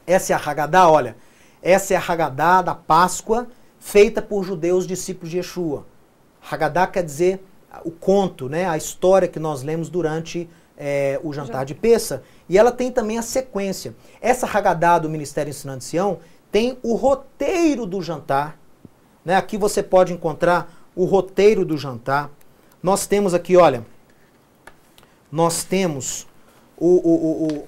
Essa é a Haggadah, olha, essa é a Haggadah da Páscoa feita por judeus discípulos de Yeshua. Haggadah quer dizer o conto, né, a história que nós lemos durante o jantar de Pêssar. E ela tem também a sequência. Essa Haggadah do Ministério Ensinando Sião tem o roteiro do jantar. Né? Aqui você pode encontrar o roteiro do jantar. Nós temos aqui, olha, nós temos não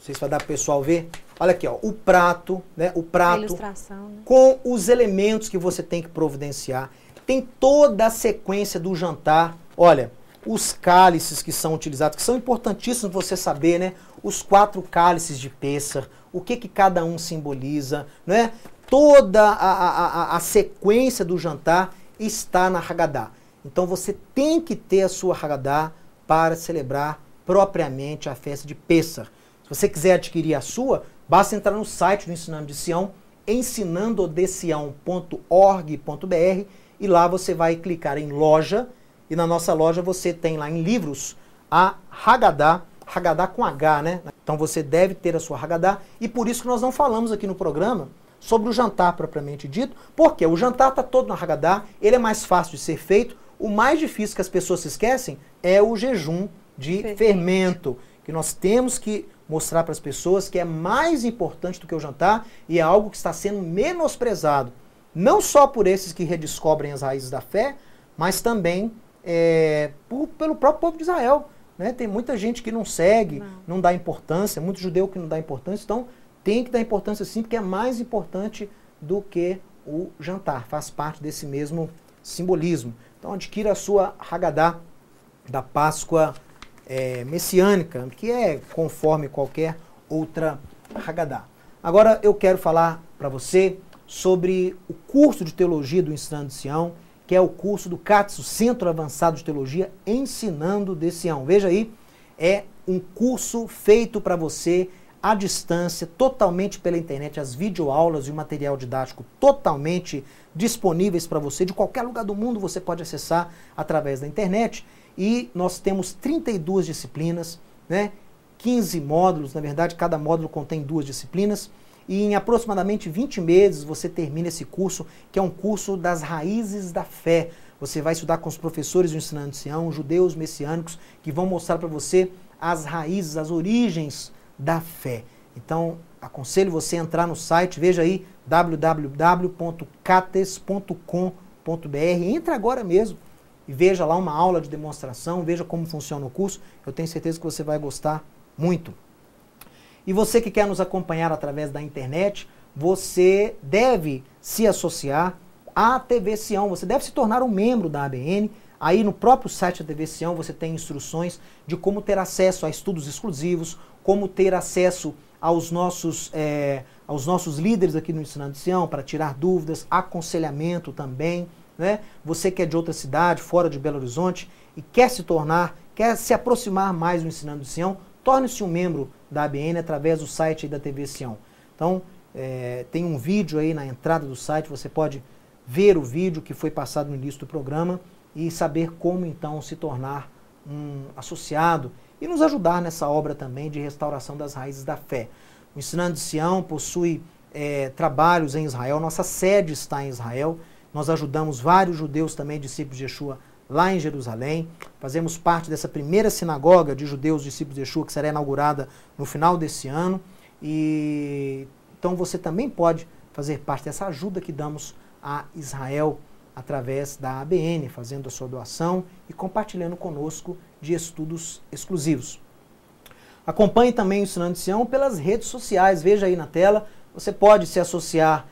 sei se vai dar para o pessoal ver. Olha aqui, ó, o prato, né? O prato a ilustração, né? Com os elementos que você tem que providenciar. Tem toda a sequência do jantar. Olha, os cálices que são utilizados, que são importantíssimos você saber, né? Os 4 cálices de Pêssar, o que cada um simboliza, né? Toda a sequência do jantar está na Haggadah. Então você tem que ter a sua Haggadah para celebrar propriamente a festa de Pêssar. Se você quiser adquirir a sua, basta entrar no site do Ensinando de Sião, ensinandodesião.org.br, e lá você vai clicar em loja, e na nossa loja você tem lá em livros a Haggadah, Haggadah com H, né? Então você deve ter a sua Haggadah, e por isso que nós não falamos aqui no programa sobre o jantar propriamente dito, porque o jantar está todo na Haggadah, ele é mais fácil de ser feito. O mais difícil que as pessoas se esquecem é o jejum de fermento, que nós temos que mostrar para as pessoas que é mais importante do que o jantar e é algo que está sendo menosprezado, não só por esses que redescobrem as raízes da fé, mas também pelo próprio povo de Israel. Né? Tem muita gente que não segue, não dá importância, muito judeu que não dá importância, então Tem que dar importância sim, porque é mais importante do que o jantar. Faz parte desse mesmo simbolismo. Então adquira a sua Haggadah da Páscoa messiânica, que é conforme qualquer outra Haggadah. Agora eu quero falar para você sobre o curso de teologia do Ensinando de Sião, que é o curso do CATSO, Centro Avançado de Teologia, Ensinando de Sião. Veja aí, é um curso feito para você à distância, totalmente pela internet, as videoaulas e o material didático totalmente disponíveis para você. De qualquer lugar do mundo você pode acessar através da internet. E nós temos 32 disciplinas, né? 15 módulos, na verdade cada módulo contém 2 disciplinas. E em aproximadamente 20 meses você termina esse curso, que é um curso das raízes da fé. Você vai estudar com os professores do Ensinando de Sião, judeus messiânicos, que vão mostrar para você as raízes, as origens da fé. Então, aconselho você a entrar no site, veja aí, www.cates.com.br. Entra agora mesmo e veja lá uma aula de demonstração, veja como funciona o curso. Eu tenho certeza que você vai gostar muito. E você que quer nos acompanhar através da internet, você deve se associar à TV Sião, você deve se tornar um membro da ABN. Aí no próprio site da TV Sião você tem instruções de como ter acesso a estudos exclusivos, como ter acesso aos nossos líderes aqui no Ensinando de Sião, para tirar dúvidas, aconselhamento também, né? Você que é de outra cidade, fora de Belo Horizonte, e quer se aproximar mais do Ensinando de Sião, torne-se um membro da ABN através do site da TV Sião. Então, tem um vídeo aí na entrada do site, você pode ver o vídeo que foi passado no início do programa e saber como então se tornar um associado e nos ajudar nessa obra também de restauração das raízes da fé. O Ensinando de Sião possui trabalhos em Israel, nossa sede está em Israel, nós ajudamos vários judeus também, discípulos de Yeshua, lá em Jerusalém. Fazemos parte dessa primeira sinagoga de judeus discípulos de Yeshua, que será inaugurada no final desse ano. E então você também pode fazer parte dessa ajuda que damos a Israel através da ABN, fazendo a sua doação e compartilhando conosco de estudos exclusivos. Acompanhe também o Ensinando de Sião pelas redes sociais, veja aí na tela. Você pode se associar,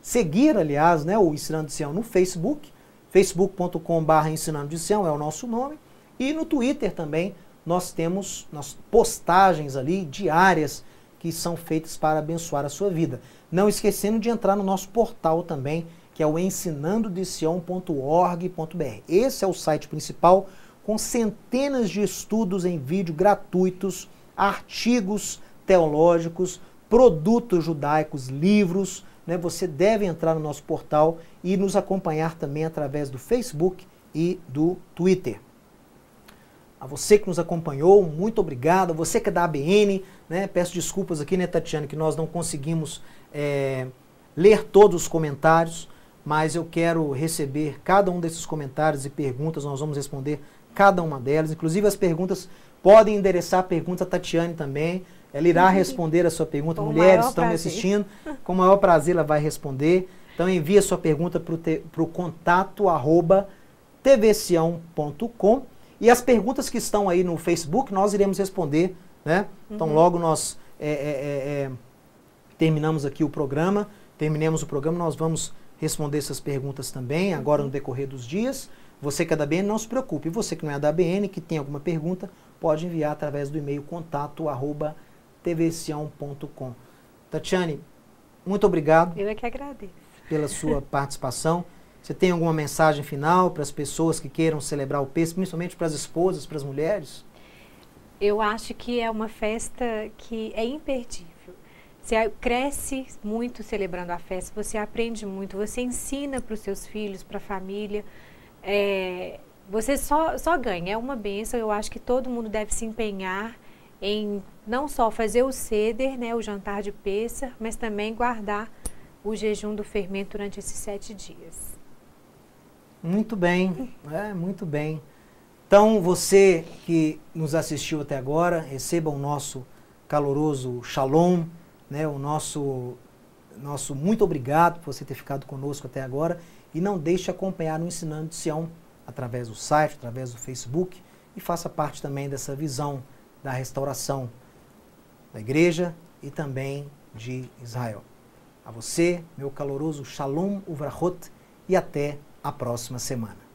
seguir, aliás, né, o Ensinando de Sião no Facebook, facebook.com/Ensinando de Sião é o nosso nome, e no Twitter também nós temos postagens ali diárias que são feitas para abençoar a sua vida. Não esquecendo de entrar no nosso portal também, que é o ensinandodesião.org.br. Esse é o site principal, com centenas de estudos em vídeo gratuitos, artigos teológicos, produtos judaicos, livros, né? Você deve entrar no nosso portal e nos acompanhar também através do Facebook e do Twitter. A você que nos acompanhou, muito obrigado. A você que é da ABN, né? Peço desculpas aqui, né, Tatiana, que nós não conseguimos ler todos os comentários, mas eu quero receber cada um desses comentários e perguntas, nós vamos responder cada uma delas. Inclusive as perguntas, podem endereçar a pergunta a Tatiane também. Ela irá responder a sua pergunta. Mulheres estão me assistindo, com o maior prazer ela vai responder. Então envie a sua pergunta para o contato@tvsião.com. E as perguntas que estão aí no Facebook, nós iremos responder, né? Então logo nós terminemos o programa, nós vamos responder essas perguntas também, agora no decorrer dos dias. Você que é da ABN, não se preocupe. E você que não é da ABN, que tem alguma pergunta, pode enviar através do e-mail contato@tvsião.com. Tatiane, muito obrigado. Eu é que agradeço. Pela sua participação. Você tem alguma mensagem final para as pessoas que queiram celebrar o Pêssego, principalmente para as esposas, para as mulheres? Eu acho que é uma festa que é imperdível. Você cresce muito celebrando a festa, você aprende muito, você ensina para os seus filhos, para a família. Você só ganha, é uma bênção. Eu acho que todo mundo deve se empenhar em não só fazer o seder, né, o jantar de Pêssego, mas também guardar o jejum do fermento durante esses 7 dias. Muito bem, muito bem. Então, você que nos assistiu até agora, receba o nosso caloroso shalom, né, o nosso muito obrigado por você ter ficado conosco até agora, e não deixe de acompanhar no Ensinando de Sião, através do site, através do Facebook, e faça parte também dessa visão da restauração da igreja e também de Israel. A você, meu caloroso Shalom Uvrachot, e até a próxima semana.